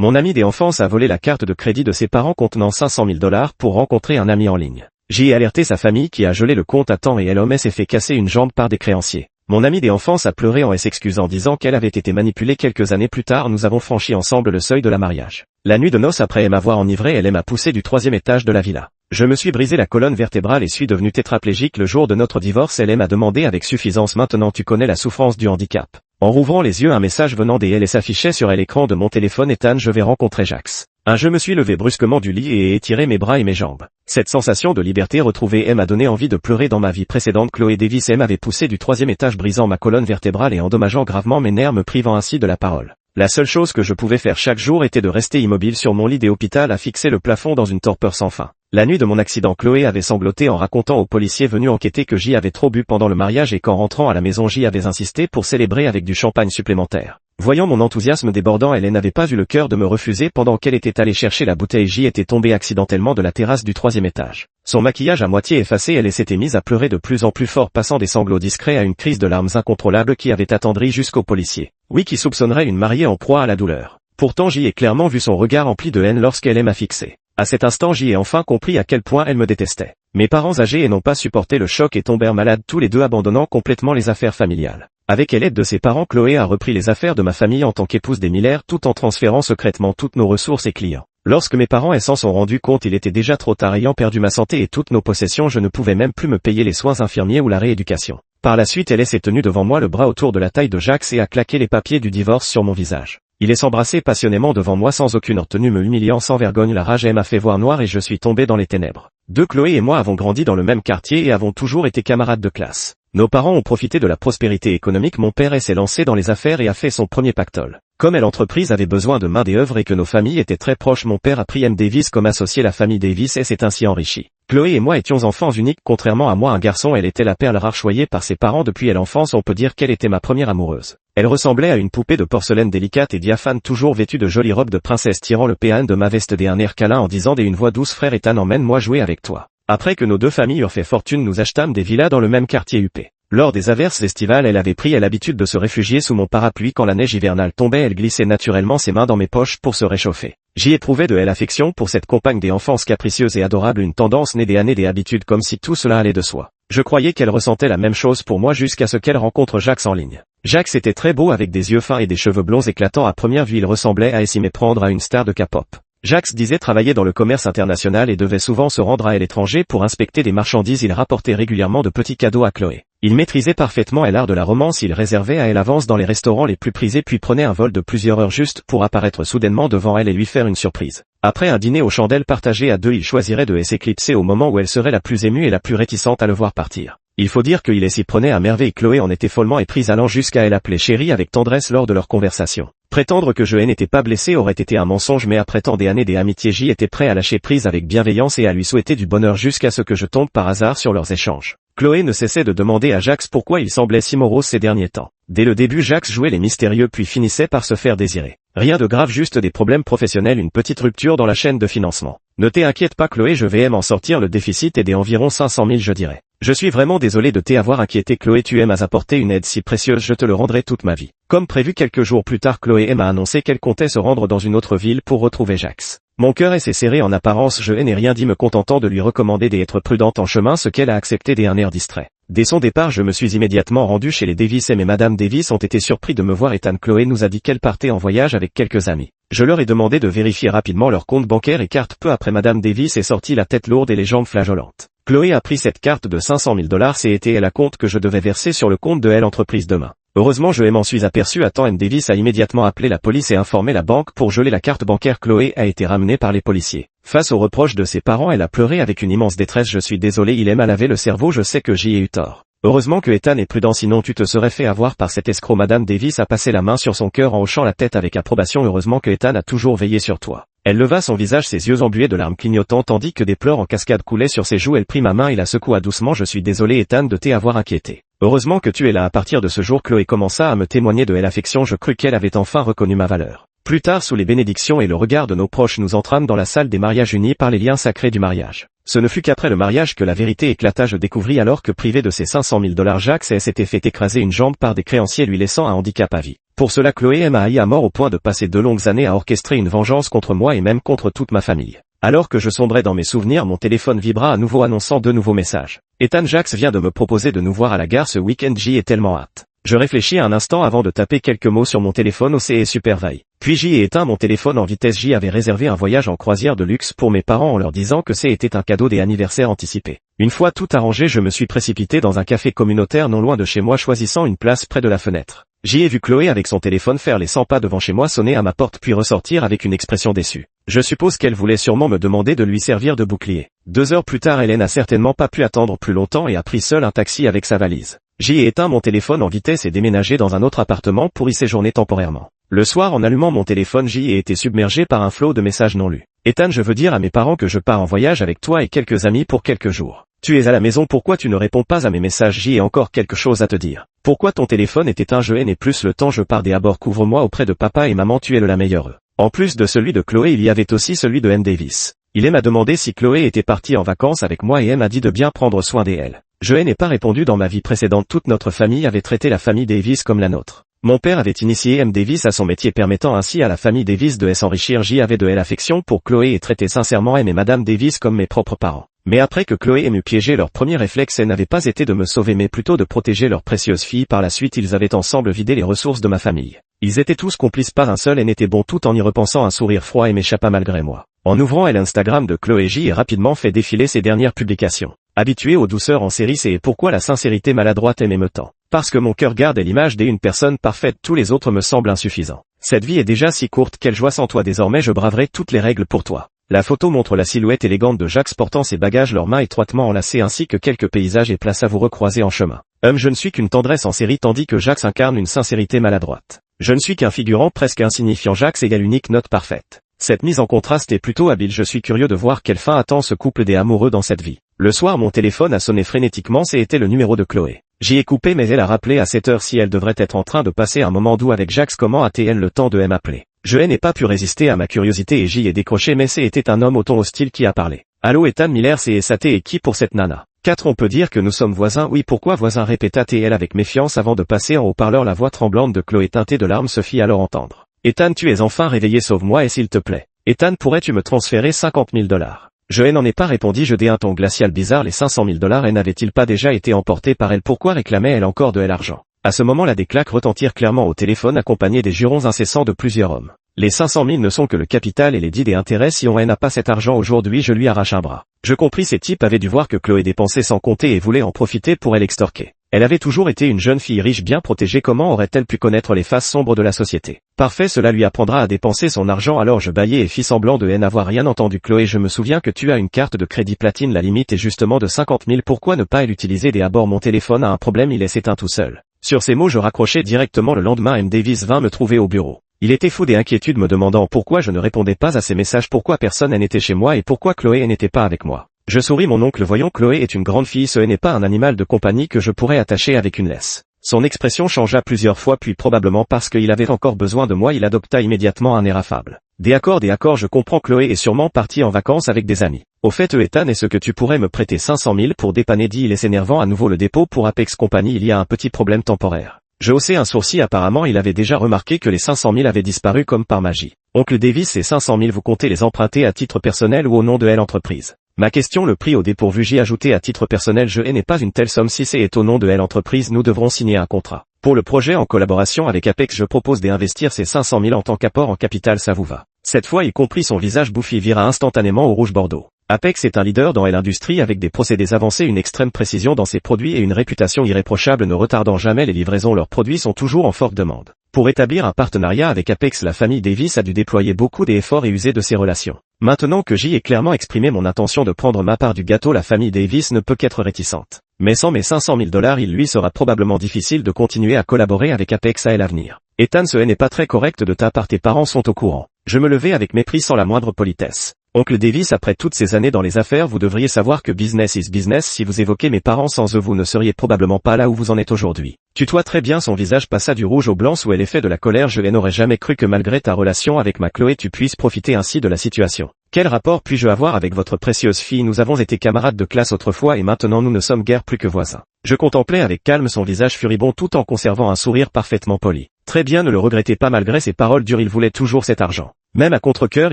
Mon ami d'enfance a volé la carte de crédit de ses parents contenant 500 000 $ pour rencontrer un ami en ligne. J'y ai alerté sa famille qui a gelé le compte à temps et l'homme s'est fait casser une jambe par des créanciers. Mon ami d'enfance a pleuré en s'excusant disant qu'elle avait été manipulée quelques années plus tard. Nous avons franchi ensemble le seuil de la mariage. La nuit de noces après m'avoir enivré, elle m'a poussé du 3e étage de la villa. Je me suis brisé la colonne vertébrale et suis devenu tétraplégique le jour de notre divorce. Elle m'a demandé avec suffisance: maintenant tu connais la souffrance du handicap. En rouvrant les yeux, un message venant d'elle s'affichait sur l'écran de mon téléphone: Ethan, je vais rencontrer Jax. Je me suis levé brusquement du lit et ai étiré mes bras et mes jambes. Cette sensation de liberté retrouvée m'a donné envie de pleurer. Dans ma vie précédente, Chloé Davis m'avait poussé du 3e étage, brisant ma colonne vertébrale et endommageant gravement mes nerfs, me privant ainsi de la parole. La seule chose que je pouvais faire chaque jour était de rester immobile sur mon lit d'hôpital à fixer le plafond dans une torpeur sans fin. La nuit de mon accident, Chloé avait sangloté en racontant aux policiers venus enquêter que j'y avais trop bu pendant le mariage et qu'en rentrant à la maison j'y avais insisté pour célébrer avec du champagne supplémentaire. Voyant mon enthousiasme débordant, elle n'avait pas eu le cœur de me refuser. Pendant qu'elle était allée chercher la bouteille, j'y étais tombé accidentellement de la terrasse du 3e étage. Son maquillage à moitié effacé, elle s'était mise à pleurer de plus en plus fort, passant des sanglots discrets à une crise de larmes incontrôlable qui avait attendri jusqu'aux policiers. Oui, qui soupçonnerait une mariée en proie à la douleur. Pourtant j'y ai clairement vu son regard empli de haine lorsqu'elle m'a fixé. À cet instant, j'y ai enfin compris à quel point elle me détestait. Mes parents âgés n'ont pas supporté le choc et tombèrent malades tous les deux, abandonnant complètement les affaires familiales. Avec l'aide de ses parents, Chloé a repris les affaires de ma famille en tant qu'épouse des Miller, tout en transférant secrètement toutes nos ressources et clients. Lorsque mes parents s'en sont rendus compte, il était déjà trop tard. Ayant perdu ma santé et toutes nos possessions, je ne pouvais même plus me payer les soins infirmiers ou la rééducation. Par la suite, elle s'est tenue devant moi, le bras autour de la taille de Jax, et a claqué les papiers du divorce sur mon visage. Il s'embrassait passionnément devant moi sans aucune retenue, me humiliant sans vergogne. La rage m'a fait voir noir et je suis tombé dans les ténèbres. Chloé et moi avons grandi dans le même quartier et avons toujours été camarades de classe. Nos parents ont profité de la prospérité économique. Mon père s'est lancé dans les affaires et a fait son premier pactole. Comme l'entreprise avait besoin de main-d'œuvre et que nos familles étaient très proches, mon père a pris Davis comme associé. La famille Davis s'est ainsi enrichie. Chloé et moi étions enfants uniques. Contrairement à moi, un garçon, elle était la perle rare choyée par ses parents depuis l'enfance. On peut dire qu'elle était ma première amoureuse. Elle ressemblait à une poupée de porcelaine délicate et diaphane, toujours vêtue de jolies robes de princesse, tirant le péan de ma veste et un air câlin en disant d'une voix douce: frère Ethan, emmène-moi jouer avec toi. Après que nos deux familles eurent fait fortune, nous achetâmes des villas dans le même quartier huppé. Lors des averses estivales, elle avait pris l'habitude de se réfugier sous mon parapluie. Quand la neige hivernale tombait, elle glissait naturellement ses mains dans mes poches pour se réchauffer. J'y éprouvais de l'affection pour cette compagne d'enfance capricieuse et adorable, une tendance née des années des habitudes, comme si tout cela allait de soi. Je croyais qu'elle ressentait la même chose pour moi jusqu'à ce qu'elle rencontre Jax en ligne. Jax était très beau, avec des yeux fins et des cheveux blonds éclatants. À première vue, il ressemblait à s'y méprendre à une star de K-pop. Jax disait travailler dans le commerce international et devait souvent se rendre à l'étranger pour inspecter des marchandises. Il rapportait régulièrement de petits cadeaux à Chloé. Il maîtrisait parfaitement l'art de la romance. Il réservait à elle l'avance dans les restaurants les plus prisés, puis prenait un vol de plusieurs heures juste pour apparaître soudainement devant elle et lui faire une surprise. Après un dîner aux chandelles partagé à deux, il choisirait de s'éclipser au moment où elle serait la plus émue et la plus réticente à le voir partir. Il faut dire qu'il s'y prenait à merveille. Chloé en était follement éprise, allant jusqu'à l'appeler chérie avec tendresse lors de leur conversation. Prétendre que je n'étais pas blessé aurait été un mensonge, mais après tant d'années d'amitié, j'y étais prêt à lâcher prise avec bienveillance et à lui souhaiter du bonheur jusqu'à ce que je tombe par hasard sur leurs échanges. Chloé ne cessait de demander à Jax pourquoi il semblait si morose ces derniers temps. Dès le début, Jax jouait les mystérieux puis finissait par se faire désirer. Rien de grave, juste des problèmes professionnels, une petite rupture dans la chaîne de financement. Ne t'inquiète pas Chloé, je vais m'en sortir, le déficit est d'environ 500 000 je dirais. Je suis vraiment désolé de t'avoir inquiété Chloé, tu m'as apporté une aide si précieuse, je te le rendrai toute ma vie. Comme prévu, quelques jours plus tard, Chloé m'a annoncé qu'elle comptait se rendre dans une autre ville pour retrouver Jax. Mon cœur s'est serré en apparence, je n'ai rien dit, me contentant de lui recommander d'être prudente en chemin, ce qu'elle a accepté d'un air distrait. Dès son départ, je me suis immédiatement rendu chez les Davis et Madame Davis ont été surpris de me voir. Ethan, Chloé nous a dit qu'elle partait en voyage avec quelques amis. Je leur ai demandé de vérifier rapidement leur compte bancaire et carte. Peu après, Madame Davis est sortie la tête lourde et les jambes flageolantes. Chloé a pris cette carte de 500 000 $, c'était la compte que je devais verser sur le compte de l'entreprise demain. Heureusement, je m'en suis aperçu à temps. Davis a immédiatement appelé la police et informé la banque pour geler la carte bancaire. Chloé a été ramenée par les policiers. Face aux reproches de ses parents, elle a pleuré avec une immense détresse. Je suis désolé, il m'a lavé le cerveau, je sais que j'y ai eu tort. Heureusement que Ethan est prudent, sinon tu te serais fait avoir par cet escroc. Madame Davis a passé la main sur son cœur en hochant la tête avec approbation. Heureusement que Ethan a toujours veillé sur toi. Elle leva son visage, ses yeux embués de larmes clignotants tandis que des pleurs en cascade coulaient sur ses joues. Elle prit ma main et la secoua doucement. Je suis désolé Ethan de t'avoir inquiété. Heureusement que tu es là. À partir de ce jour, Chloé commença à me témoigner de l'affection. Je crus qu'elle avait enfin reconnu ma valeur. Plus tard, sous les bénédictions et le regard de nos proches, nous entrâmes dans la salle des mariages unis par les liens sacrés du mariage. Ce ne fut qu'après le mariage que la vérité éclata. Je découvris alors que privé de ses 500 000 $, Jacques s'était fait écraser une jambe par des créanciers lui laissant un handicap à vie. Pour cela Chloé m'a haï à mort au point de passer 2 longues années à orchestrer une vengeance contre moi et même contre toute ma famille. Alors que je sombrais dans mes souvenirs, mon téléphone vibra à nouveau annonçant 2 nouveaux messages. Ethan, Jacques vient de me proposer de nous voir à la gare ce week-end, j'y ai tellement hâte. Je réfléchis un instant avant de taper quelques mots sur mon téléphone OC et Supervaille. Puis j'y ai éteint mon téléphone en vitesse. J'y avais réservé un voyage en croisière de luxe pour mes parents en leur disant que c'était un cadeau des anniversaires anticipés. Une fois tout arrangé, je me suis précipité dans un café communautaire non loin de chez moi, choisissant une place près de la fenêtre. J'y ai vu Chloé avec son téléphone faire les 100 pas devant chez moi, sonner à ma porte puis ressortir avec une expression déçue. Je suppose qu'elle voulait sûrement me demander de lui servir de bouclier. 2 heures plus tard, Hélène n'a certainement pas pu attendre plus longtemps et a pris seule un taxi avec sa valise. J'y ai éteint mon téléphone en vitesse et déménagé dans un autre appartement pour y séjourner temporairement. Le soir, en allumant mon téléphone, j'y ai été submergé par un flot de messages non lus. Ethan, je veux dire à mes parents que je pars en voyage avec toi et quelques amis pour quelques jours. Tu es à la maison, pourquoi tu ne réponds pas à mes messages? J'y ai encore quelque chose à te dire. Pourquoi ton téléphone est éteint? Je n'ai plus le temps, je pars des abords, couvre-moi auprès de papa et maman, tu es la meilleure. En plus de celui de Chloé, il y avait aussi celui de M. Davis. Il m'a demandé si Chloé était partie en vacances avec moi et M a dit de bien prendre soin d'elle. Je n'ai pas répondu. Dans ma vie précédente, toute notre famille avait traité la famille Davis comme la nôtre. Mon père avait initié M. Davis à son métier, permettant ainsi à la famille Davis de s'enrichir. J'y avais de l'affection pour Chloé et traitais sincèrement M et Madame Davis comme mes propres parents. Mais après que Chloé m'eut piégé, leur premier réflexe n'avait pas été de me sauver mais plutôt de protéger leur précieuse fille. Par la suite, ils avaient ensemble vidé les ressources de ma famille. Ils étaient tous complices, pas un seul et n'était bon. Tout en y repensant, un sourire froid et m'échappa malgré moi. En ouvrant l'Instagram de Chloé, j'y ai rapidement fait défiler ses dernières publications. Habitué aux douceurs en série, c'est pourquoi la sincérité maladroite m'aime tant. Parce que mon cœur garde l'image d'une personne parfaite, tous les autres me semblent insuffisants. Cette vie est déjà si courte, quelle joie sans toi, désormais je braverai toutes les règles pour toi. La photo montre la silhouette élégante de Jacques portant ses bagages, leurs mains étroitement enlacées ainsi que quelques paysages et plats savoureux croisés en chemin. Je ne suis qu'une tendresse en série tandis que Jacques incarne une sincérité maladroite. Je ne suis qu'un figurant presque insignifiant. Jacques égale unique note parfaite. Cette mise en contraste est plutôt habile. Je suis curieux de voir quelle fin attend ce couple des amoureux dans cette vie. Le soir, mon téléphone a sonné frénétiquement, c'était le numéro de Chloé. J'y ai coupé mais elle a rappelé à cette heure si elle devrait être en train de passer un moment doux avec Jacques. Comment a-t-elle le temps de m'appeler? Je n'ai pas pu résister à ma curiosité et j'y ai décroché mais c'était un homme au ton hostile qui a parlé. Allô Ethan Miller, c'est SAT et qui pour cette nana? 4 On peut dire que nous sommes voisins? Oui, pourquoi voisins? Répéta TL avec méfiance avant de passer en haut-parleur. La voix tremblante de Chloé teintée de larmes se fit alors entendre. Ethan, tu es enfin réveillé, sauve-moi et s'il te plaît. Ethan, pourrais-tu me transférer 50 000 $? Je n'en ai pas répondu. Je dis un ton glacial bizarre. Les 500 000 $, et n'avaient-ils pas déjà été emportés par elle? Pourquoi réclamait-elle encore de l'argent? À ce moment-là, des claques retentirent clairement au téléphone accompagnés des jurons incessants de plusieurs hommes. Les 500 000 ne sont que le capital et les dits des intérêts. Si on n'a pas cet argent aujourd'hui, je lui arrache un bras. Je compris, ces types avaient dû voir que Chloé dépensait sans compter et voulaient en profiter pour elle extorquer. Elle avait toujours été une jeune fille riche bien protégée, comment aurait-elle pu connaître les faces sombres de la société? Parfait, cela lui apprendra à dépenser son argent. Alors je bâillai et fis semblant de n'avoir rien entendu. Chloé, je me souviens que tu as une carte de crédit platine, la limite est justement de 50 000, pourquoi ne pas l'utiliser? Dès abord mon téléphone a un problème, il s'éteint tout seul. Sur ces mots je raccrochai directement. Le lendemain M. Davis vint me trouver au bureau. Il était fou d'inquiétude, me demandant pourquoi je ne répondais pas à ses messages, pourquoi personne n'était chez moi et pourquoi Chloé n'était pas avec moi. Je souris, mon oncle, voyons, Chloé est une grande fille, ce n'est pas un animal de compagnie que je pourrais attacher avec une laisse. Son expression changea plusieurs fois, puis probablement parce qu'il avait encore besoin de moi, il adopta immédiatement un air affable. D'accord, je comprends, Chloé est sûrement partie en vacances avec des amis. Au fait, Ethan, est-ce que tu pourrais me prêter 500 000 pour dépanner? Dit-il, s'énervant à nouveau. Le dépôt pour Apex Company, il y a un petit problème temporaire. Je haussai un sourcil, apparemment il avait déjà remarqué que les 500 000 avaient disparu comme par magie. Oncle Davis, ces 500 000, vous comptez les emprunter à titre personnel ou au nom de l'entreprise? Ma question le prit au dépourvu. J'y ajouté à titre personnel. Je n'ai pas une telle somme. Si c'est au nom de l'entreprise, nous devrons signer un contrat. Pour le projet en collaboration avec Apex, je propose d'investir ces 500 000 en tant qu'apport en capital, ça vous va? Cette fois y compris son visage bouffi vira instantanément au rouge bordeaux. Apex est un leader dans l'industrie avec des procédés avancés, une extrême précision dans ses produits et une réputation irréprochable, ne retardant jamais les livraisons. Leurs produits sont toujours en forte demande. Pour établir un partenariat avec Apex, la famille Davis a dû déployer beaucoup d'efforts et user de ses relations. Maintenant que j'y ai clairement exprimé mon intention de prendre ma part du gâteau, la famille Davis ne peut qu'être réticente. Mais sans mes 500 000 $, il lui sera probablement difficile de continuer à collaborer avec Apex à l'avenir. Ethan, ce n'est pas très correct de ta part, tes parents sont au courant. Je me levai avec mépris sans la moindre politesse. Oncle Davis, après toutes ces années dans les affaires, vous devriez savoir que business is business. Si vous évoquez mes parents, sans eux vous ne seriez probablement pas là où vous en êtes aujourd'hui. Tutoie très bien. Son visage passa du rouge au blanc sous l'effet de la colère. Je n'aurais jamais cru que malgré ta relation avec ma Chloé tu puisses profiter ainsi de la situation. Quel rapport puis-je avoir avec votre précieuse fille? Nous avons été camarades de classe autrefois et maintenant nous ne sommes guère plus que voisins. Je contemplais avec calme son visage furibond tout en conservant un sourire parfaitement poli. Très bien, ne le regrettez pas malgré ses paroles dures, il voulait toujours cet argent. Même à contre-cœur,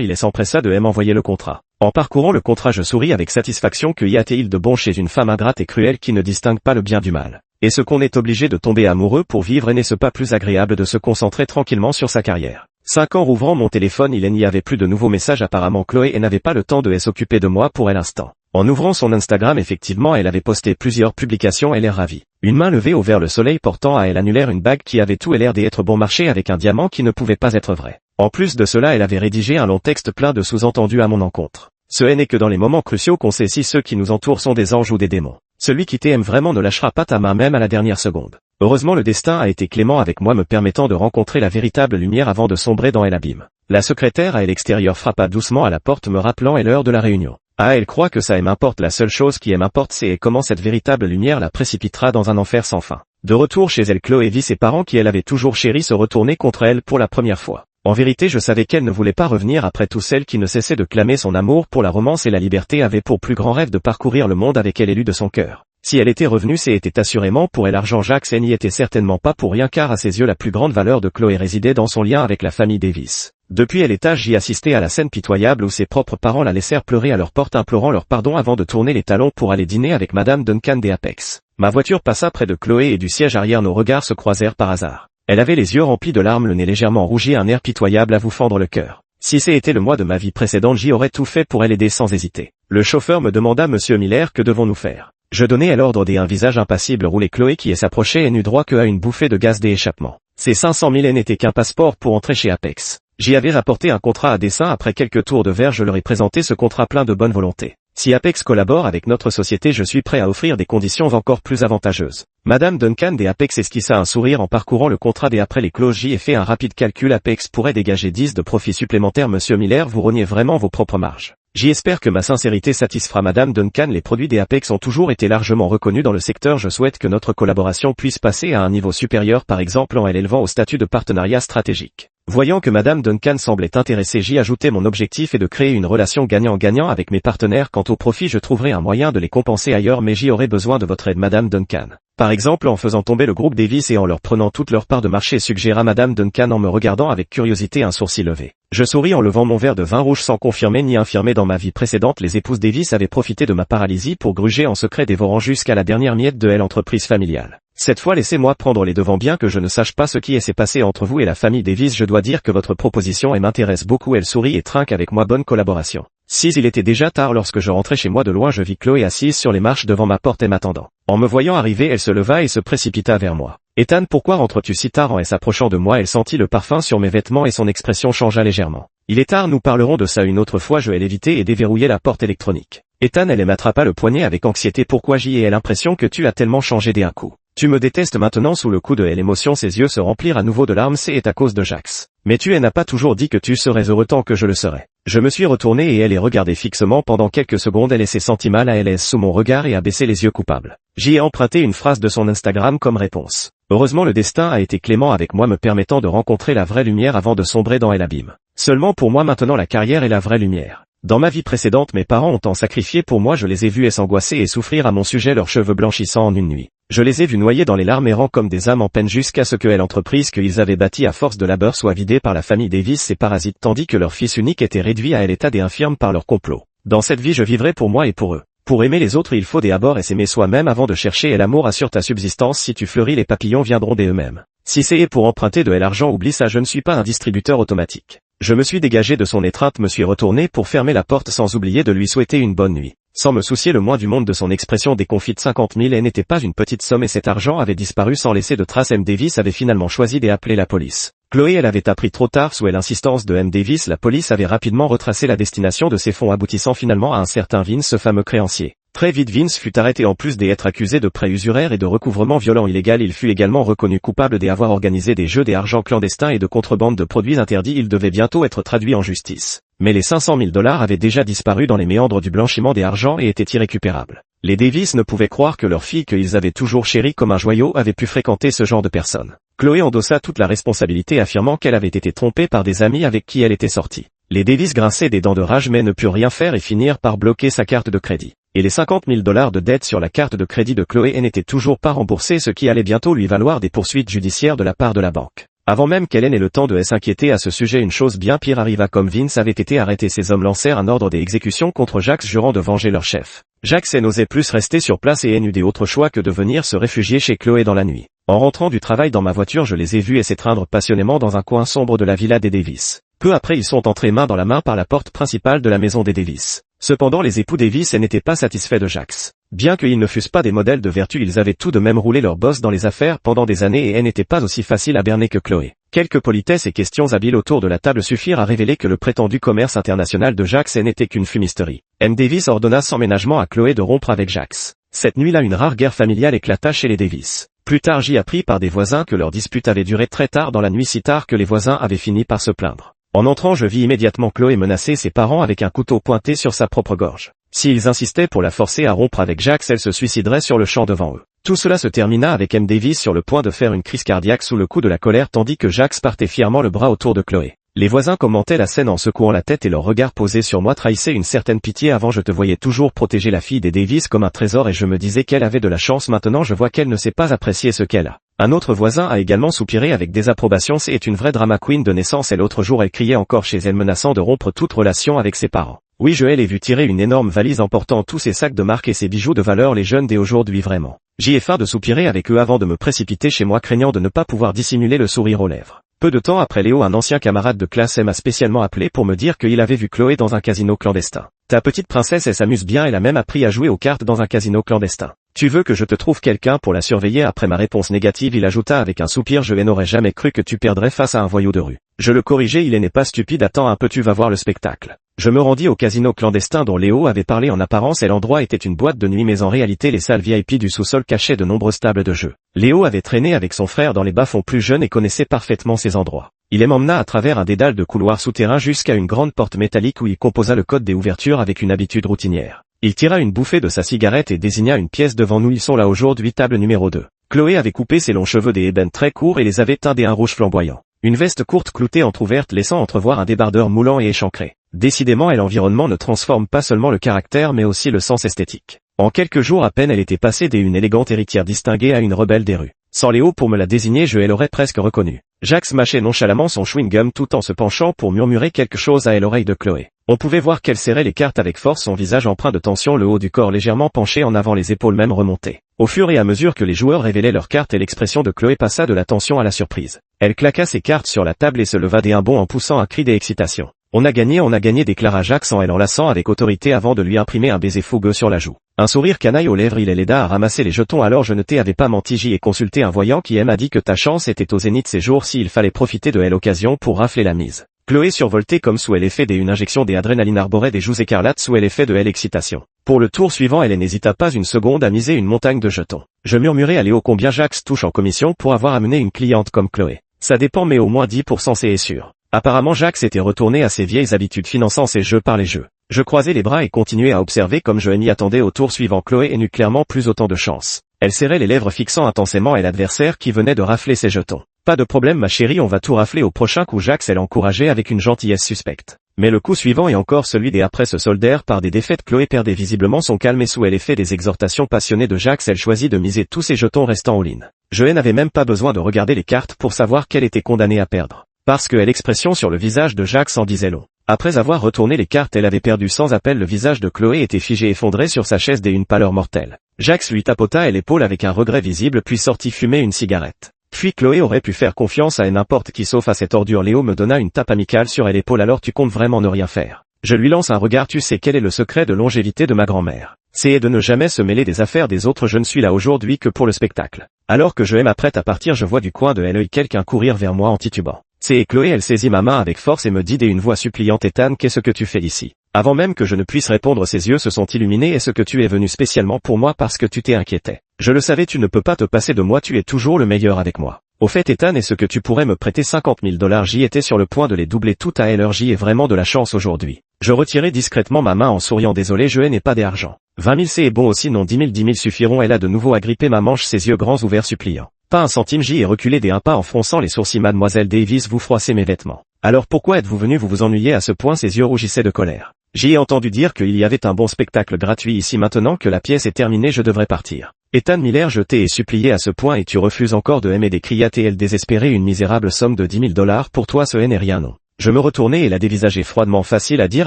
il s'empressa de m'envoyer le contrat. En parcourant le contrat, je souris avec satisfaction. Que y a-t-il de bon chez une femme ingrate et cruelle qui ne distingue pas le bien du mal? Et ce qu'on est obligé de tomber amoureux pour vivre, et n'est-ce pas plus agréable de se concentrer tranquillement sur sa carrière? 5 ans. Rouvrant mon téléphone, il n'y avait plus de nouveaux messages. Apparemment Chloé n'avait pas le temps de s'occuper de moi pour l'instant. En ouvrant son Instagram, effectivement, elle avait posté plusieurs publications. Elle est ravie. Une main levée au vers le soleil portant à elle annulaire une bague qui avait tout l'air d'être bon marché avec un diamant qui ne pouvait pas être vrai. En plus de cela, elle avait rédigé un long texte plein de sous-entendus à mon encontre. Ce n'est que dans les moments cruciaux qu'on sait si ceux qui nous entourent sont des anges ou des démons. Celui qui t'aime vraiment ne lâchera pas ta main même à la dernière seconde. Heureusement, le destin a été clément avec moi, me permettant de rencontrer la véritable lumière avant de sombrer dans l'abîme. La secrétaire à l'extérieur frappa doucement à la porte me rappelant l'heure de la réunion. Ah, elle croit que ça m'importe. La seule chose qui m'importe, c'est comment cette véritable lumière la précipitera dans un enfer sans fin. De retour chez elle, Chloé vit ses parents qui elle avait toujours chéri se retourner contre elle pour la première fois. En vérité, je savais qu'elle ne voulait pas revenir. Après tout, celle qui ne cessait de clamer son amour pour la romance et la liberté avait pour plus grand rêve de parcourir le monde avec elle, élue de son cœur. Si elle était revenue, c'était assurément pour elle argent. Jacques n'y était certainement pas pour rien, car à ses yeux la plus grande valeur de Chloé résidait dans son lien avec la famille Davis. Depuis l'étage, j'y assistais à la scène pitoyable où ses propres parents la laissèrent pleurer à leur porte implorant leur pardon avant de tourner les talons pour aller dîner avec Madame Duncan des Apex. Ma voiture passa près de Chloé et du siège arrière nos regards se croisèrent par hasard. Elle avait les yeux remplis de larmes, le nez légèrement rougi, un air pitoyable à vous fendre le cœur. Si c'était le mois de ma vie précédente, j'y aurais tout fait pour elle aider sans hésiter. Le chauffeur me demanda: Monsieur Miller, que devons-nous faire? Je donnai à l'ordre un visage impassible roulé. Chloé qui s'approchait et n'eut droit qu'à une bouffée de gaz d'échappement. Ces 500 000 n'étaient qu'un passeport pour entrer chez Apex. J'y avais rapporté un contrat à dessein. Après quelques tours de verre, je leur ai présenté ce contrat plein de bonne volonté. Si Apex collabore avec notre société, je suis prêt à offrir des conditions encore plus avantageuses. Madame Duncan des Apex esquissa un sourire en parcourant le contrat et après les clauses j'y ai fait un rapide calcul. Apex pourrait dégager 10 de profit supplémentaire. Monsieur Miller, vous reniez vraiment vos propres marges. J'y espère que ma sincérité satisfera Madame Duncan. Les produits des Apex ont toujours été largement reconnus dans le secteur. Je souhaite que notre collaboration puisse passer à un niveau supérieur, par exemple en l'élevant au statut de partenariat stratégique. Voyant que Madame Duncan semblait intéressée, j'y ajoutais mon objectif est de créer une relation gagnant-gagnant avec mes partenaires. Quant au profit, je trouverai un moyen de les compenser ailleurs, mais j'y aurai besoin de votre aide, Madame Duncan. Par exemple en faisant tomber le groupe Davis et en leur prenant toute leur part de marché, suggéra Madame Duncan en me regardant avec curiosité, un sourcil levé. Je souris en levant mon verre de vin rouge sans confirmer ni infirmer. Dans ma vie précédente, les épouses Davis avaient profité de ma paralysie pour gruger en secret, dévorant jusqu'à la dernière miette de l'entreprise familiale. Cette fois, laissez-moi prendre les devants, bien que je ne sache pas ce qui s'est passé entre vous et la famille Davis. Je dois dire que votre proposition m'intéresse beaucoup. Elle sourit et trinque avec moi. Bonne collaboration. Il était déjà tard lorsque je rentrais chez moi. De loin, je vis Chloé assise sur les marches devant ma porte et m'attendant. En me voyant arriver, elle se leva et se précipita vers moi. Ethan, pourquoi rentres-tu si tard? En s'approchant de moi, elle sentit le parfum sur mes vêtements et son expression changea légèrement. Il est tard, nous parlerons de ça une autre fois. Je l'évitai et déverrouillai la porte électronique. Ethan, elle m'attrapa le poignet avec anxiété. Pourquoi? J'y ai l'impression que tu as tellement changé d'un coup. Tu me détestes maintenant. Sous le coup de l'émotion, ses yeux se remplirent à nouveau de larmes. C'est à cause de Jax. Mais tu n'as pas toujours dit que tu serais heureux tant que je le serais. Je me suis retourné et elle les regardait fixement pendant quelques secondes. Elle s'est sentie mal à l'aise sous mon regard et a baissé les yeux coupables. J'y ai emprunté une phrase de son Instagram comme réponse. Heureusement, le destin a été clément avec moi, me permettant de rencontrer la vraie lumière avant de sombrer dans l'abîme. Seulement pour moi maintenant, la carrière est la vraie lumière. Dans ma vie précédente, mes parents ont tant sacrifié pour moi. Je les ai vus s'angoisser et souffrir à mon sujet, leurs cheveux blanchissant en une nuit. Je les ai vus noyer dans les larmes, errant comme des âmes en peine, jusqu'à ce que l'entreprise qu'ils avaient bâtie à force de labeur soit vidée par la famille Davis, ces parasites, tandis que leur fils unique était réduit à l'état des infirmes par leur complot. Dans cette vie, je vivrai pour moi et pour eux. Pour aimer les autres, il faut d'abord s'aimer soi-même avant de chercher, et l'amour assure ta subsistance. Si tu fleuris, les papillons viendront d'eux-mêmes. Si c'est pour emprunter de l'argent, oublie ça, je ne suis pas un distributeur automatique. Je me suis dégagé de son étreinte, me suis retourné pour fermer la porte sans oublier de lui souhaiter une bonne nuit. Sans me soucier le moins du monde de son expression déconfite. 50 000 n'était pas une petite somme et cet argent avait disparu sans laisser de traces. M. Davis avait finalement choisi d'appeler la police. Chloé, elle avait appris trop tard. Sous l'insistance de M. Davis, la police avait rapidement retracé la destination de ses fonds, aboutissant finalement à un certain Vince, ce fameux créancier. Très vite, Vince fut arrêté. En plus d'être accusé de prêt usuraire et de recouvrement violent illégal, il fut également reconnu coupable d'avoir organisé des jeux d'argent clandestins et de contrebande de produits interdits. Il devait bientôt être traduit en justice. Mais les 500 000 $ avaient déjà disparu dans les méandres du blanchiment des argents et étaient irrécupérables. Les Davis ne pouvaient croire que leur fille, qu'ils avaient toujours chérie comme un joyau, avait pu fréquenter ce genre de personnes. Chloé endossa toute la responsabilité, affirmant qu'elle avait été trompée par des amis avec qui elle était sortie. Les Davis grinçaient des dents de rage mais ne purent rien faire et finirent par bloquer sa carte de crédit. Et les 50 000 $ de dette sur la carte de crédit de Chloé n'étaient toujours pas remboursés, ce qui allait bientôt lui valoir des poursuites judiciaires de la part de la banque. Avant même qu'elle n'ait le temps de s'inquiéter à ce sujet, une chose bien pire arriva. Comme Vince avait été arrêté, ces hommes lancèrent un ordre d'exécution contre Jax, jurant de venger leur chef. Jax n'osait plus rester sur place et n'eut autre choix que de venir se réfugier chez Chloé dans la nuit. En rentrant du travail dans ma voiture, je les ai vus s'étreindre passionnément dans un coin sombre de la villa des Davis. Peu après, ils sont entrés main dans la main par la porte principale de la maison des Davis. Cependant, les époux Davis n'étaient pas satisfaits de Jax. Bien qu'ils ne fussent pas des modèles de vertu, ils avaient tout de même roulé leur boss dans les affaires pendant des années et n'étaient pas aussi faciles à berner que Chloé. Quelques politesses et questions habiles autour de la table suffirent à révéler que le prétendu commerce international de Jax n'était qu'une fumisterie. M. Davis ordonna sans ménagement à Chloé de rompre avec Jax. Cette nuit-là, une rare guerre familiale éclata chez les Davis. Plus tard, j'y appris par des voisins que leur dispute avait duré très tard dans la nuit, si tard que les voisins avaient fini par se plaindre. En entrant, je vis immédiatement Chloé menacer ses parents avec un couteau pointé sur sa propre gorge. S'ils insistaient pour la forcer à rompre avec Jax, elle se suiciderait sur le champ devant eux. Tout cela se termina avec M. Davis sur le point de faire une crise cardiaque sous le coup de la colère, tandis que Jax partait fièrement le bras autour de Chloé. Les voisins commentaient la scène en secouant la tête et leur regard posé sur moi trahissait une certaine pitié. Avant, je te voyais toujours protéger la fille des Davis comme un trésor et je me disais qu'elle avait de la chance. Maintenant, je vois qu'elle ne sait pas apprécier ce qu'elle a. Un autre voisin a également soupiré avec désapprobation. C'est une vraie drama queen de naissance et l'autre jour elle criait encore chez elle menaçant de rompre toute relation avec ses parents. Oui, je l'ai vu tirer une énorme valise emportant tous ses sacs de marque et ses bijoux de valeur. Les jeunes d'aujourd'hui vraiment. J'y ai faim de soupirer avec eux avant de me précipiter chez moi, craignant de ne pas pouvoir dissimuler le sourire aux lèvres. Peu de temps après, Léo, un ancien camarade de classe, m'a spécialement appelé pour me dire qu'il avait vu Chloé dans un casino clandestin. Ta petite princesse, elle s'amuse bien, elle a même appris à jouer aux cartes dans un casino clandestin. Tu veux que je te trouve quelqu'un pour la surveiller? Après ma réponse négative, il ajouta avec un soupir, je n'aurais jamais cru que tu perdrais face à un voyou de rue. Je le corrigeai, il n'est pas stupide, attends un peu, tu vas voir le spectacle. Je me rendis au casino clandestin dont Léo avait parlé. En apparence, et l'endroit était une boîte de nuit, mais en réalité les salles VIP du sous-sol cachaient de nombreuses tables de jeu. Léo avait traîné avec son frère dans les bas-fonds plus jeunes et connaissait parfaitement ces endroits. Il m'emmena à travers un dédale de couloirs souterrains jusqu'à une grande porte métallique où il composa le code des ouvertures avec une habitude routinière. Il tira une bouffée de sa cigarette et désigna une pièce devant nous. Ils sont là aujourd'hui, table numéro 2. Chloé avait coupé ses longs cheveux des ébènes très courts et les avait teintés d'un rouge flamboyant. Une veste courte cloutée entr'ouverte laissant entrevoir un débardeur moulant et échancré. Décidément, l'environnement ne transforme pas seulement le caractère mais aussi le sens esthétique. En quelques jours à peine, elle était passée d'une élégante héritière distinguée à une rebelle des rues. Sans Léo pour me la désigner, je l'aurais presque reconnue. Jax mâchait nonchalamment son chewing-gum tout en se penchant pour murmurer quelque chose à l'oreille de Chloé. On pouvait voir qu'elle serrait les cartes avec force, son visage empreint de tension, le haut du corps légèrement penché en avant, les épaules même remontées. Au fur et à mesure que les joueurs révélaient leurs cartes, et l'expression de Chloé passa de la tension à la surprise. Elle claqua ses cartes sur la table et se leva d'un bond en poussant un cri d'excitation. On a gagné, déclara Jax en l'enlaçant avec autorité avant de lui imprimer un baiser fougueux sur la joue. Un sourire canaille aux lèvres, il l'aida à ramasser les jetons. Alors je ne t'avais pas menti, j'y ai consulté un voyant qui m'a dit que ta chance était au zénith ces jours-ci, il fallait profiter de l'occasion pour rafler la mise. Chloé survoltait comme sous l'effet d'une injection d'adrénaline, arborait des joues écarlates sous l'effet de l'excitation. Pour le tour suivant, elle n'hésita pas une seconde à miser une montagne de jetons. Je murmurai à Léo combien Jax touche en commission pour avoir amené une cliente comme Chloé. Ça dépend mais au moins 10% c'est sûr. Apparemment Jax était retourné à ses vieilles habitudes finançant ses jeux par les jeux. Je croisai les bras et continuai à observer comme je m'y attendais. Au tour suivant, Chloé n'eut clairement plus autant de chance. Elle serrait les lèvres fixant intensément l'adversaire qui venait de rafler ses jetons. Pas de problème ma chérie, on va tout rafler au prochain coup. Jax l'encourageait avec une gentillesse suspecte. Mais le coup suivant et encore celui des après se soldèrent par des défaites. Chloé perdait visiblement son calme et sous l'effet des exhortations passionnées de Jax, elle choisit de miser tous ses jetons restants all-in. Je n'avais même pas besoin de regarder les cartes pour savoir qu'elle était condamnée à perdre. Parce que l'expression sur le visage de Jax en disait long. Après avoir retourné les cartes, elle avait perdu sans appel. Le visage de Chloé était figé, effondré sur sa chaise d'une pâleur mortelle. Jax lui tapota l'épaule avec un regret visible puis sortit fumer une cigarette. Puis Chloé aurait pu faire confiance à n'importe qui sauf à cette ordure. Léo me donna une tape amicale sur l'épaule. Alors tu comptes vraiment ne rien faire? Je lui lance un regard. Tu sais quel est le secret de longévité de ma grand-mère? C'est de ne jamais se mêler des affaires des autres. Je ne suis là aujourd'hui que pour le spectacle. Alors que je m'apprête à partir, je vois du coin de l'œil quelqu'un courir vers moi en titubant. C'est Chloé, elle saisit ma main avec force et me dit d'une voix suppliante, Ethan, qu'est-ce que tu fais ici? Avant même que je ne puisse répondre, ses yeux se sont illuminés. Est-ce que tu es venu spécialement pour moi parce que tu t'es inquiété? Je le savais, tu ne peux pas te passer de moi, tu es toujours le meilleur avec moi. Au fait Ethan, est-ce que tu pourrais me prêter 50 000 $? J'y étais sur le point de les doubler tout à l'heure, j'y ai vraiment de la chance aujourd'hui. Je retirai discrètement ma main en souriant, désolé, je n'ai pas d'argent. 20 000 c'est bon aussi, non 10 000 suffiront. Elle a de nouveau agrippé ma manche, ses yeux grands ouverts suppliants. Pas un centime, j'y ai reculé d'un pas en fronçant les sourcils. Mademoiselle Davis, vous froissez mes vêtements. Alors pourquoi êtes-vous venu vous ennuyer à ce point? Ses yeux rougissaient de colère. J'y ai entendu dire qu'il y avait un bon spectacle gratuit ici. Maintenant que la pièce est terminée, je devrais partir. Ethan Miller, je t'ai supplié à ce point et tu refuses encore de m'aider, cria-t-elle désespérée. Une misérable somme de 10 000 $ pour toi, ce n'est rien, non. Je me retournai et la dévisageai froidement. Facile à dire,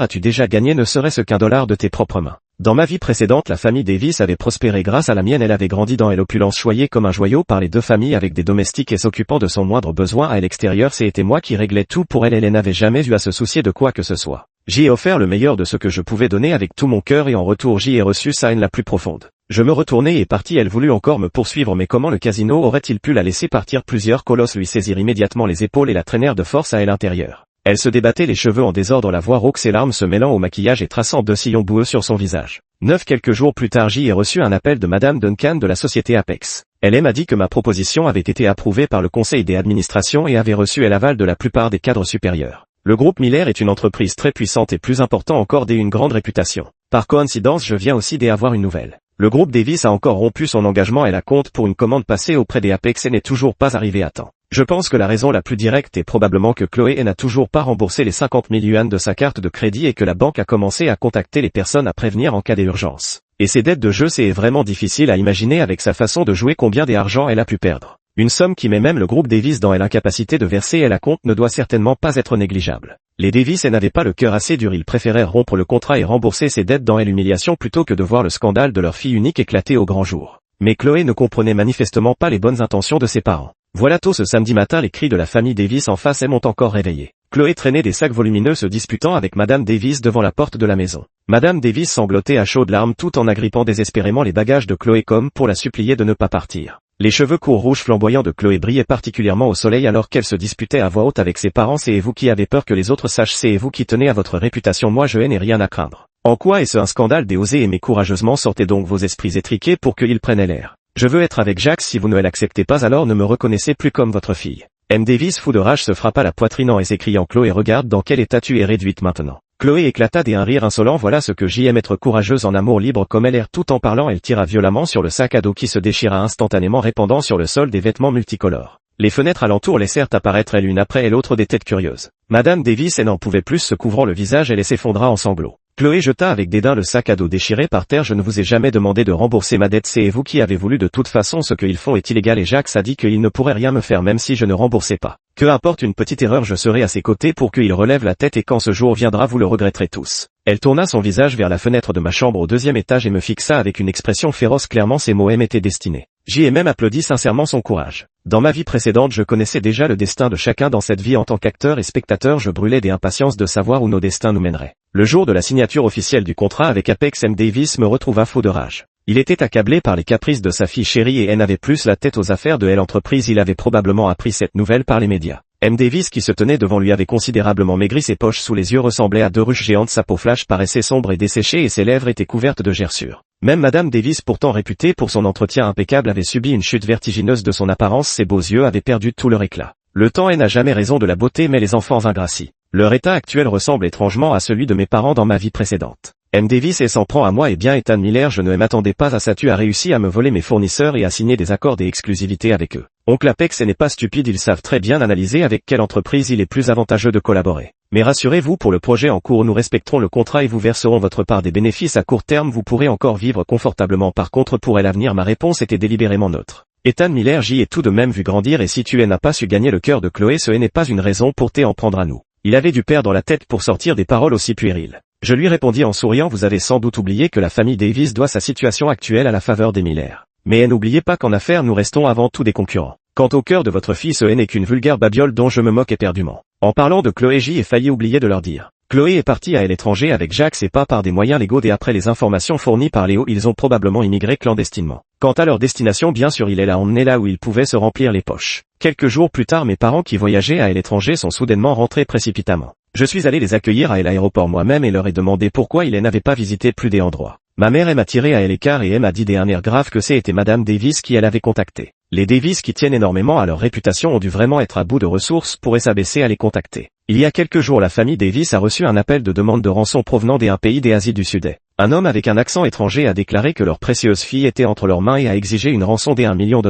as-tu déjà gagné ne serait-ce qu'un dollar de tes propres mains? Dans ma vie précédente, la famille Davis avait prospéré grâce à la mienne. Elle avait grandi dans l'opulence, choyée comme un joyau par les deux familles, avec des domestiques et s'occupant de son moindre besoin à l'extérieur. C'était moi qui réglais tout pour elle. Elle n'avait jamais eu à se soucier de quoi que ce soit. J'y ai offert le meilleur de ce que je pouvais donner avec tout mon cœur et en retour j'y ai reçu sa haine la plus profonde. Je me retournai et partis. Elle voulut encore me poursuivre, mais comment le casino aurait-il pu la laisser partir? Plusieurs colosses lui saisirent immédiatement les épaules et la traînèrent de force à l'intérieur. Elle se débattait, les cheveux en désordre, la voix rauque, ses larmes se mêlant au maquillage et traçant deux sillons boueux sur son visage. Quelques jours plus tard, j'y ai reçu un appel de Madame Duncan de la société Apex. Elle m'a dit que ma proposition avait été approuvée par le conseil d'administration et avait reçu l'aval de la plupart des cadres supérieurs. Le groupe Miller est une entreprise très puissante et plus important encore une grande réputation. Par coïncidence, je viens aussi d'avoir une nouvelle. Le groupe Davis a encore rompu son engagement et la compte pour une commande passée auprès des Apex et n'est toujours pas arrivée à temps. Je pense que la raison la plus directe est probablement que Chloé n'a toujours pas remboursé les 50 000 yuan de sa carte de crédit et que la banque a commencé à contacter les personnes à prévenir en cas d'urgence. Et ses dettes de jeu, c'est vraiment difficile à imaginer avec sa façon de jouer combien d'argent elle a pu perdre. Une somme qui met même le groupe Davis dans l'incapacité de verser et la compte ne doit certainement pas être négligeable. Les Davis n'avaient pas le cœur assez dur, ils préférèrent rompre le contrat et rembourser ses dettes dans l'humiliation plutôt que de voir le scandale de leur fille unique éclater au grand jour. Mais Chloé ne comprenait manifestement pas les bonnes intentions de ses parents. Voilà, tôt ce samedi matin, les cris de la famille Davis en face m'ont encore réveillé. Chloé traînait des sacs volumineux se disputant avec Madame Davis devant la porte de la maison. Madame Davis sanglotait à chaudes larmes tout en agrippant désespérément les bagages de Chloé comme pour la supplier de ne pas partir. Les cheveux courts rouges flamboyants de Chloé brillaient particulièrement au soleil alors qu'elle se disputait à voix haute avec ses parents. C'est vous qui avez peur que les autres sachent, c'est vous qui tenez à votre réputation, moi je n'ai rien à craindre. En quoi est-ce un scandale? Osez aimer courageusement, sortez donc vos esprits étriqués pour qu'ils prennent l'air. Je veux être avec Jacques, si vous ne l'acceptez pas alors ne me reconnaissez plus comme votre fille. M. Davis, fou de rage, se frappa la poitrine en s'écriant: Chloé, regarde dans quel état tu es réduite maintenant. Chloé éclata d'un rire insolent. Voilà ce que j'aime, être courageuse en amour, libre comme elle est. Tout en parlant, elle tira violemment sur le sac à dos qui se déchira instantanément, répandant sur le sol des vêtements multicolores. Les fenêtres alentour laissèrent apparaître l'une après l'autre des têtes curieuses. Madame Davis n'en pouvait plus, se couvrant le visage, elle s'effondra en sanglots. Chloé jeta avec dédain le sac à dos déchiré par terre. Je ne vous ai jamais demandé de rembourser ma dette, c'est vous qui avez voulu. De toute façon, ce qu'ils font est illégal et Jacques a dit qu'il ne pourrait rien me faire même si je ne remboursais pas. Que importe une petite erreur, je serai à ses côtés pour qu'il relève la tête et quand ce jour viendra, vous le regretterez tous. Elle tourna son visage vers la fenêtre de ma chambre au 2e étage et me fixa avec une expression féroce. Clairement, ces mots m'étaient destinés. J'y ai même applaudi sincèrement son courage. Dans ma vie précédente, je connaissais déjà le destin de chacun. Dans cette vie, en tant qu'acteur et spectateur, je brûlais d'impatience de savoir où nos destins nous mèneraient. Le jour de la signature officielle du contrat avec Apex, M. Davis me retrouva fou de rage. Il était accablé par les caprices de sa fille chérie et elle n'avait plus la tête aux affaires de l'entreprise. Il avait probablement appris cette nouvelle par les médias. M. Davis, qui se tenait devant lui, avait considérablement maigri, ses poches sous les yeux ressemblaient à 2 ruches géantes, sa peau flash paraissait sombre et desséchée et ses lèvres étaient couvertes de gerçures. Même Madame Davis, pourtant réputée pour son entretien impeccable, avait subi une chute vertigineuse de son apparence, ses beaux yeux avaient perdu tout leur éclat. Le temps n'a jamais raison de la beauté, mais les enfants ingracient. Leur état actuel ressemble étrangement à celui de mes parents dans ma vie précédente. M. Davis s'en prend à moi et bien Ethan Miller, je ne m'attendais pas à ça. Tu as réussi à me voler mes fournisseurs et à signer des accords d'exclusivité avec eux. Oncle Apex n'est pas stupide, ils savent très bien analyser avec quelle entreprise il est plus avantageux de collaborer. Mais rassurez-vous, pour le projet en cours, nous respecterons le contrat et vous verserons votre part des bénéfices à court terme, vous pourrez encore vivre confortablement. Par contre, pour l'avenir, ma réponse était délibérément neutre. Ethan Miller, j'y ai tout de même vu grandir et si tu n'as pas su gagner le cœur de Chloé, ce n'est pas une raison pour t'en prendre à nous. Il avait dû perdre la tête pour sortir des paroles aussi puériles. Je lui répondis en souriant: vous avez sans doute oublié que la famille Davis doit sa situation actuelle à la faveur des Miller. Mais n'oubliez pas qu'en affaires nous restons avant tout des concurrents. Quant au cœur de votre fille, ce n'est qu'une vulgaire babiole dont je me moque éperdument. En parlant de Chloé, j'y ai failli oublier de leur dire. Chloé est partie à l'étranger avec Jacques et pas par des moyens légaux et après les informations fournies par Léo, ils ont probablement immigré clandestinement. Quant à leur destination, bien sûr, il l'a emmené là où ils pouvaient se remplir les poches. Quelques jours plus tard, mes parents qui voyageaient à l'étranger sont soudainement rentrés précipitamment. Je suis allé les accueillir à l'aéroport moi-même et leur ai demandé pourquoi ils n'avaient pas visité plus des endroits. Ma mère m'a tiré à l'écart et elle m'a dit des nerfs graves que c'était Madame Davis qui elle avait contacté. Les Davis, qui tiennent énormément à leur réputation, ont dû vraiment être à bout de ressources pour s'abaisser à les contacter. Il y a quelques jours, la famille Davis a reçu un appel de demande de rançon provenant d'un pays d'Asie du Sud-Est. Un homme avec un accent étranger a déclaré que leur précieuse fille était entre leurs mains et a exigé une rançon d'$1 million.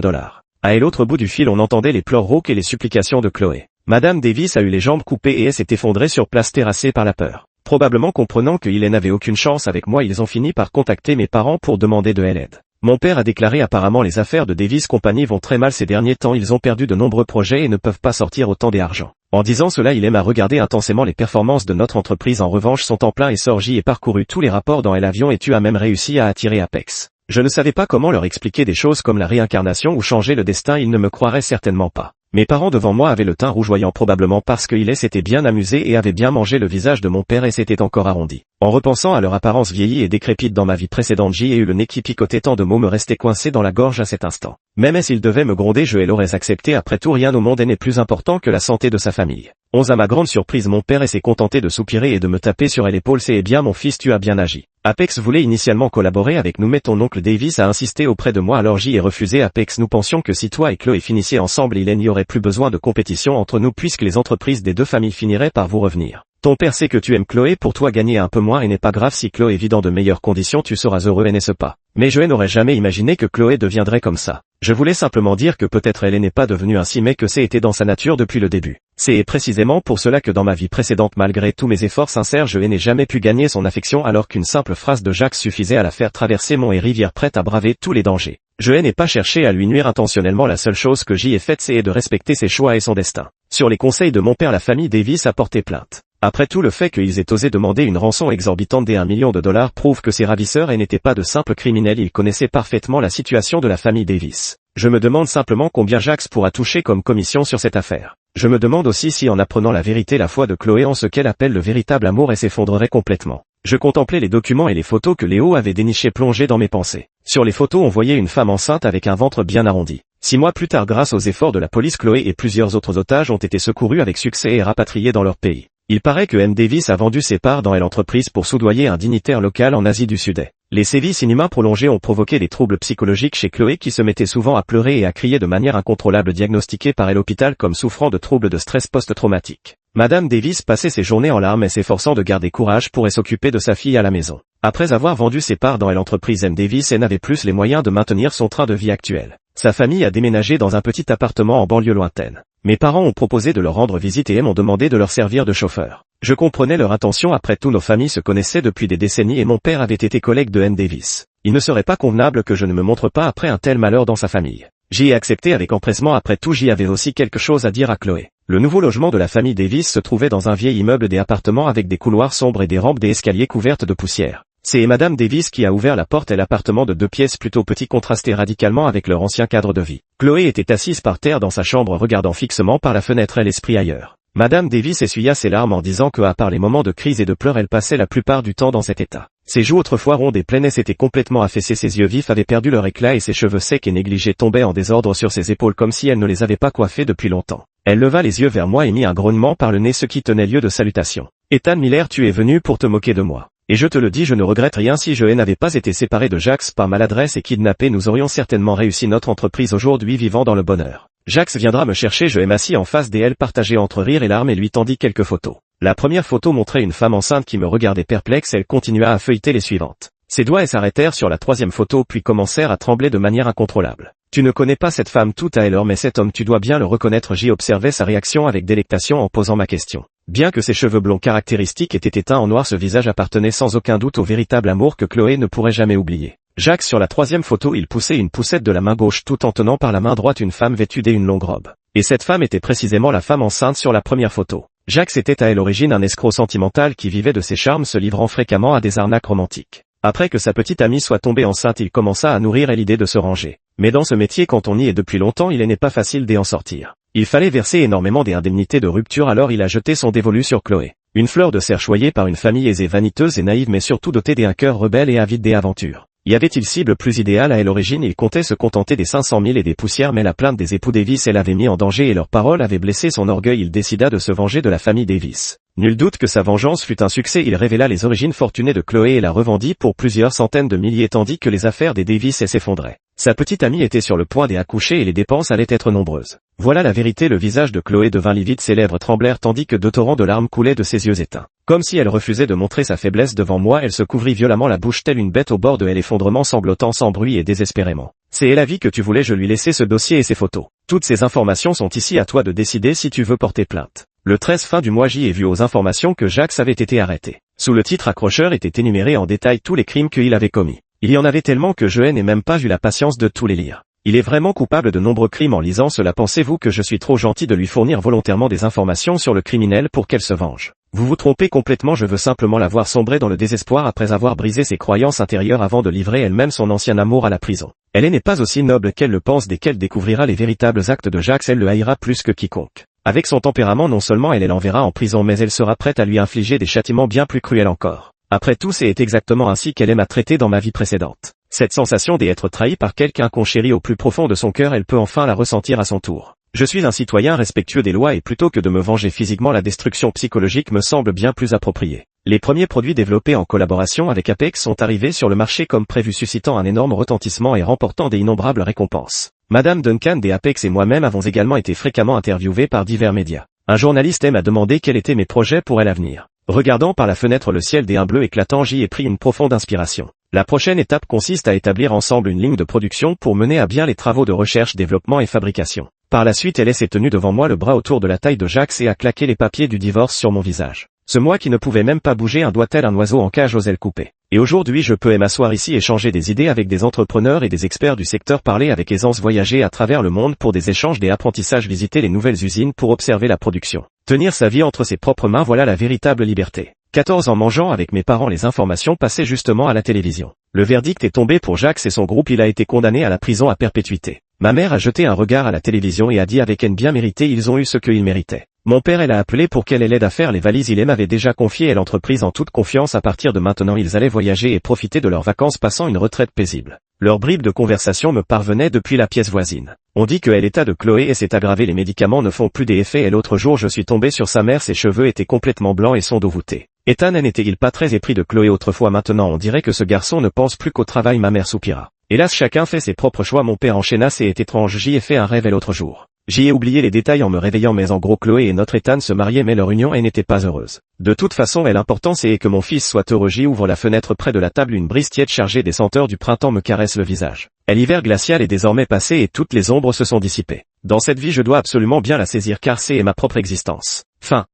À l'autre bout du fil, on entendait les pleurs rauques et les supplications de Chloé. Madame Davis a eu les jambes coupées et s'est effondrée sur place terrassée par la peur. Probablement comprenant qu'ils n'avaient aucune chance avec moi, ils ont fini par contacter mes parents pour demander de l'aide. Mon père a déclaré apparemment les affaires de Davis Company vont très mal ces derniers temps, ils ont perdu de nombreux projets et ne peuvent pas sortir autant d'argent. En disant cela, il aime à regarder intensément les performances de notre entreprise. En revanche, son temps plein est sorti et parcouru tous les rapports dans l'avion et tu as même réussi à attirer Apex. Je ne savais pas comment leur expliquer des choses comme la réincarnation ou changer le destin, ils ne me croiraient certainement pas. Mes parents devant moi avaient le teint rougeoyant probablement parce qu'ils s'étaient bien amusés et avaient bien mangé le visage de mon père et s'était encore arrondi. En repensant à leur apparence vieillie et décrépite dans ma vie précédente, j'ai eu le nez qui picotait, tant de mots me restaient coincés dans la gorge à cet instant. Même s'ils devaient me gronder, je l'aurais accepté, après tout rien au monde n'est plus important que la santé de sa famille. À ma grande surprise, mon père s'est contenté de soupirer et de me taper sur l'épaule. C'est bien mon fils, tu as bien agi. Apex voulait initialement collaborer avec nous mais ton oncle Davis a insisté auprès de moi, alors j'y ai refusé. Apex, nous pensions que si toi et Chloé finissiez ensemble, il n'y aurait plus besoin de compétition entre nous puisque les entreprises des deux familles finiraient par vous revenir. Ton père sait que tu aimes Chloé, pour toi gagner un peu moins et n'est pas grave, si Chloé vit dans de meilleures conditions tu seras heureux, n'est-ce pas? Mais je n'aurais jamais imaginé que Chloé deviendrait comme ça. Je voulais simplement dire que peut-être elle n'est pas devenue ainsi mais que c'était dans sa nature depuis le début. C'est précisément pour cela que dans ma vie précédente, malgré tous mes efforts sincères, je n'ai jamais pu gagner son affection alors qu'une simple phrase de Jacques suffisait à la faire traverser monts et rivières prête à braver tous les dangers. Je n'ai pas cherché à lui nuire intentionnellement, la seule chose que j'y ai faite c'est de respecter ses choix et son destin. Sur les conseils de mon père, la famille Davis a porté plainte. Après tout, le fait qu'ils aient osé demander une rançon exorbitante d'$1 million prouve que ces ravisseurs n'étaient pas de simples criminels, ils connaissaient parfaitement la situation de la famille Davis. Je me demande simplement combien Jacques pourra toucher comme commission sur cette affaire. Je me demande aussi si en apprenant la vérité, la foi de Chloé en ce qu'elle appelle le véritable amour s'effondrerait complètement. Je contemplais les documents et les photos que Léo avait dénichés plongés dans mes pensées. Sur les photos on voyait une femme enceinte avec un ventre bien arrondi. 6 mois plus tard, grâce aux efforts de la police, Chloé et plusieurs autres otages ont été secourus avec succès et rapatriés dans leur pays. Il paraît que M. Davis a vendu ses parts dans l'entreprise pour soudoyer un dignitaire local en Asie du Sud-Est. Les sévices inhumains prolongés ont provoqué des troubles psychologiques chez Chloé qui se mettait souvent à pleurer et à crier de manière incontrôlable, diagnostiquée par l'hôpital comme souffrant de troubles de stress post-traumatique. Madame Davis passait ses journées en larmes et s'efforçant de garder courage pour s'occuper de sa fille à la maison. Après avoir vendu ses parts dans l'entreprise, M. Davis n'avait plus les moyens de maintenir son train de vie actuel. Sa famille a déménagé dans un petit appartement en banlieue lointaine. Mes parents ont proposé de leur rendre visite et m'ont demandé de leur servir de chauffeur. Je comprenais leur intention, après tout nos familles se connaissaient depuis des décennies et mon père avait été collègue de M. Davis. Il ne serait pas convenable que je ne me montre pas après un tel malheur dans sa famille. J'y ai accepté avec empressement, après tout j'y avais aussi quelque chose à dire à Chloé. Le nouveau logement de la famille Davis se trouvait dans un vieil immeuble des appartements avec des couloirs sombres et des rampes des escaliers couvertes de poussière. C'est Madame Davis qui a ouvert la porte et l'appartement de 2 pièces plutôt petit contrastait radicalement avec leur ancien cadre de vie. Chloé était assise par terre dans sa chambre regardant fixement par la fenêtre, l'esprit ailleurs. Madame Davis essuya ses larmes en disant que à part les moments de crise et de pleurs, elle passait la plupart du temps dans cet état. Ses joues autrefois rondes et pleines s'étaient complètement affaissées, ses yeux vifs avaient perdu leur éclat et ses cheveux secs et négligés tombaient en désordre sur ses épaules comme si elle ne les avait pas coiffés depuis longtemps. Elle leva les yeux vers moi et mit un grognement par le nez, ce qui tenait lieu de salutation. Ethan Miller, tu es venu pour te moquer de moi. Et je te le dis, je ne regrette rien. Si je n'avais pas été séparé de Jacques par maladresse et kidnappé, nous aurions certainement réussi notre entreprise aujourd'hui, vivant dans le bonheur. Jacques viendra me chercher. Je m'assis en face d'elle, partagée entre rire et larmes, et lui tendis quelques photos. La première photo montrait une femme enceinte qui me regardait perplexe. Elle continua à feuilleter les suivantes. Ses doigts s'arrêtèrent sur la troisième photo puis commencèrent à trembler de manière incontrôlable. Tu ne connais pas cette femme tout à l'heure, mais cet homme tu dois bien le reconnaître. J'y observais sa réaction avec délectation en posant ma question. Bien que ses cheveux blonds caractéristiques étaient éteints en noir, ce visage appartenait sans aucun doute au véritable amour que Chloé ne pourrait jamais oublier. Jacques, sur la troisième photo, il poussait une poussette de la main gauche tout en tenant par la main droite une femme vêtue d'une longue robe. Et cette femme était précisément la femme enceinte sur la première photo. Jacques était à l'origine un escroc sentimental qui vivait de ses charmes, se livrant fréquemment à des arnaques romantiques. Après que sa petite amie soit tombée enceinte, il commença à nourrir l'idée de se ranger. Mais dans ce métier, quand on y est depuis longtemps, il n'est pas facile d'en sortir. Il fallait verser énormément d'indemnités de rupture, alors il a jeté son dévolu sur Chloé. Une fleur de serre choyée par une famille aisée, vaniteuse et naïve, mais surtout dotée d'un cœur rebelle et avide des aventures. Y avait-il cible plus idéale à l'origine? Il comptait se contenter des 500 000 et des poussières, mais la plainte des époux Davis l'avait mis en danger et leurs paroles avaient blessé son orgueil. Il décida de se venger de la famille Davis. Nul doute que sa vengeance fut un succès. Il révéla les origines fortunées de Chloé et la revendit pour plusieurs centaines de milliers, tandis que les affaires des Davis s'effondraient. Sa petite amie était sur le point d'accoucher et les dépenses allaient être nombreuses. Voilà la vérité. Le visage de Chloé devint livide, ses lèvres tremblèrent tandis que 2 torrents de larmes coulaient de ses yeux éteints. Comme si elle refusait de montrer sa faiblesse devant moi, elle se couvrit violemment la bouche telle une bête au bord de l'effondrement, sanglotant sans bruit et désespérément. C'est la vie que tu voulais, je lui laissais ce dossier et ses photos. Toutes ces informations sont ici, à toi de décider si tu veux porter plainte. Le 13 fin du mois, j'y ai vu aux informations que Jacques avait été arrêté. Sous le titre accrocheur étaient énumérés en détail tous les crimes qu'il avait commis. Il y en avait tellement que je n'ai même pas eu la patience de tous les lire. Il est vraiment coupable de nombreux crimes. En lisant cela, pensez-vous que je suis trop gentil de lui fournir volontairement des informations sur le criminel pour qu'elle se venge? Vous vous trompez complètement, je veux simplement la voir sombrer dans le désespoir après avoir brisé ses croyances intérieures avant de livrer elle-même son ancien amour à la prison. Elle n'est pas aussi noble qu'elle le pense. Dès qu'elle découvrira les véritables actes de Jacques, elle le haïra plus que quiconque. Avec son tempérament, non seulement elle l'enverra en prison, mais elle sera prête à lui infliger des châtiments bien plus cruels encore. Après tout, c'est exactement ainsi qu'elle m'a traité dans ma vie précédente. Cette sensation d'être trahi par quelqu'un qu'on chérit au plus profond de son cœur, elle peut enfin la ressentir à son tour. Je suis un citoyen respectueux des lois et plutôt que de me venger physiquement, la destruction psychologique me semble bien plus appropriée. Les premiers produits développés en collaboration avec Apex sont arrivés sur le marché comme prévu, suscitant un énorme retentissement et remportant des innombrables récompenses. Madame Duncan des Apex et moi-même avons également été fréquemment interviewés par divers médias. Un journaliste m'a demandé quels étaient mes projets pour l'avenir. Regardant par la fenêtre le ciel des bleu éclatant, j'y ai pris une profonde inspiration. La prochaine étape consiste à établir ensemble une ligne de production pour mener à bien les travaux de recherche, développement et fabrication. Par la suite, elle s'est tenue devant moi, le bras autour de la taille de Jacques, et a claqué les papiers du divorce sur mon visage. Ce moi qui ne pouvait même pas bouger un doigt tel un oiseau en cage aux ailes coupées. Et aujourd'hui, je peux m'asseoir ici, échanger des idées avec des entrepreneurs et des experts du secteur, parler avec aisance, voyager à travers le monde pour des échanges, des apprentissages, visiter les nouvelles usines pour observer la production. Tenir sa vie entre ses propres mains, voilà la véritable liberté. 14 ans mangeant avec mes parents les informations passées justement à la télévision. Le verdict est tombé pour Jacques et son groupe, il a été condamné à la prison à perpétuité. Ma mère a jeté un regard à la télévision et a dit avec haine bien mérité, ils ont eu ce qu'ils méritaient. Mon père, elle a appelé pour qu'elle l'aide à faire les valises, il m'avait déjà confié l'entreprise en toute confiance. À partir de maintenant, ils allaient voyager et profiter de leurs vacances, passant une retraite paisible. Leurs bribes de conversation me parvenaient depuis la pièce voisine. On dit que l'état de Chloé et s'est aggravé, les médicaments ne font plus d'effet et l'autre jour je suis tombé sur sa mère, ses cheveux étaient complètement blancs et son dos voûté. Ethan n'était-il pas très épris de Chloé autrefois? Maintenant on dirait que ce garçon ne pense plus qu'au travail. Ma mère soupira. Hélas, chacun fait ses propres choix. Mon père enchaîna, c'est étrange, j'y ai fait un rêve l'autre jour. J'y ai oublié les détails en me réveillant, mais en gros Chloé et notre Ethan se mariaient, mais leur union n'était pas heureuse. De toute façon, l'important c'est que mon fils soit heureux. J'y ouvre la fenêtre près de la table, une brise tiède chargée des senteurs du printemps me caresse le visage. L'hiver glacial est désormais passé et toutes les ombres se sont dissipées. Dans cette vie, je dois absolument bien la saisir car c'est ma propre existence. Fin.